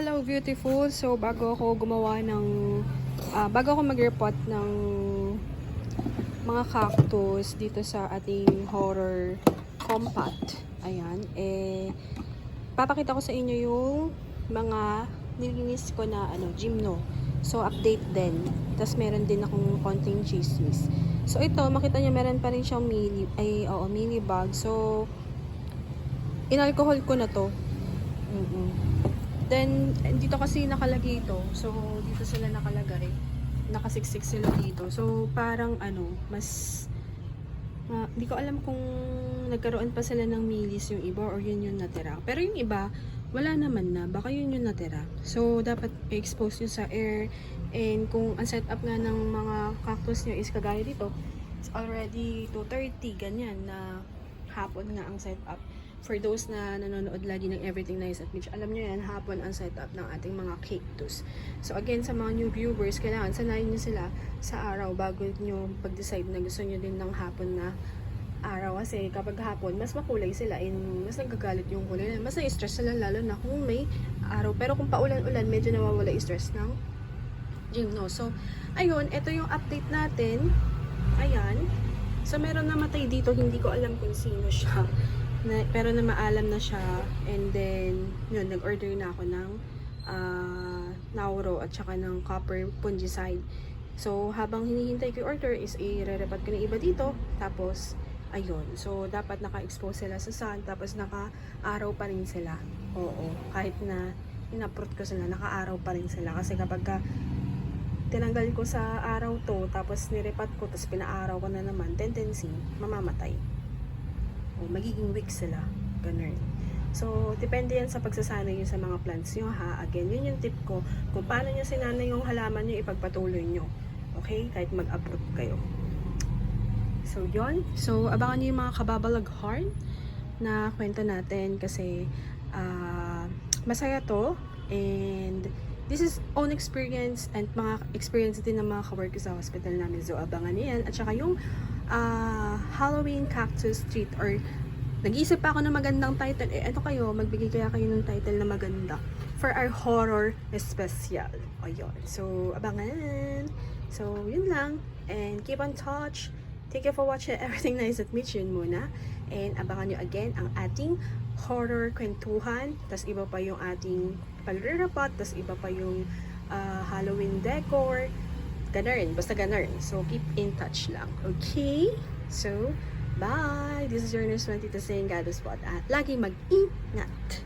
Hello beautiful. So bago ako gumawa ng bago ako mag-repot ng mga cactus dito sa ating horror compact. Ayan, papakita ko sa inyo yung mga nilinis ko na gymno. So update din. Tapos meron din akong konting chismis. So ito, makita niyo meron pa rin siyang mini bag. So inalcohol ko na to. Then, dito kasi nakalagay ito. So, dito sila nakalagay. Nakasiksik sila dito. So, parang mas di ko alam kung nagkaroon pa sila ng milis yung iba or yun yung natira. Pero yung iba, wala naman na. Baka yun yung natira. So, dapat i-expose nyo sa air. And kung ang setup nga ng mga cactus nyo is kagaya dito, it's already 2:30, ganyan na hapon nga ang setup. For those na nanonood lagi ng Everything Nice at Beach, alam nyo yan, hapon ang setup ng ating mga cactus. So again, sa mga new viewers, kailangan sanayin nyo sila sa araw bago nyo pag-decide na gusto nyo din ng hapon na araw. Kasi kapag hapon, mas makulay sila and mas nagagalit yung kulay. Mas na-stress sila lalo na kung may araw. Pero kung paulan-ulan, medyo nawawala yung stress ng gymno. So, ayun, ito yung update natin. Ayan. So, meron namatay dito. Hindi ko alam kung sino siya. Pero na maalam na siya, and then yun, nag-order na ako ng Nauro at saka ng copper fungicide. So habang hinihintay ko yung order is i-re-repot ko na iba dito, tapos ayun, so dapat naka-expose sila sa sun, tapos naka-araw pa rin sila. Oo, kahit na inaprot ko sila, naka-araw pa rin sila kasi kapag tinanggal ko sa araw to, tapos nirepot ko, tapos pina-araw ko na naman, tendency mamamatay. Magiging weak sila. Ganun. So, depende yan sa pagsasanay nyo sa mga plants nyo, ha. Again, yun yung tip ko. Kung paano nyo sinanay yung halaman nyo, ipagpatuloy nyo. Okay? Kahit mag-uproot kayo. So, yun. So, abangan nyo yung mga kababalagharn na kwento natin kasi masaya to. And this is own experience and mga experience din ng mga kawork sa hospital namin. So, abangan nyo yan. At saka yung Halloween Cactus Treat, or nag-iisip pa ako ng magandang title. Ano kayo, magbigay kayo ng title na maganda for our horror special. Ayun. So, abangan. So, yun lang. And keep on touch. Thank you for watching Everything Nice at Mitch. Yun muna. And abangan nyo again ang ating horror kwentuhan. Tas iba pa yung ating pagre-repot. Tas iba pa yung Halloween decor. Ganun, basta ganun. So, keep in touch lang. Okay? So, bye! This is your nurse 22 saying God is what at lagi mag-ingat!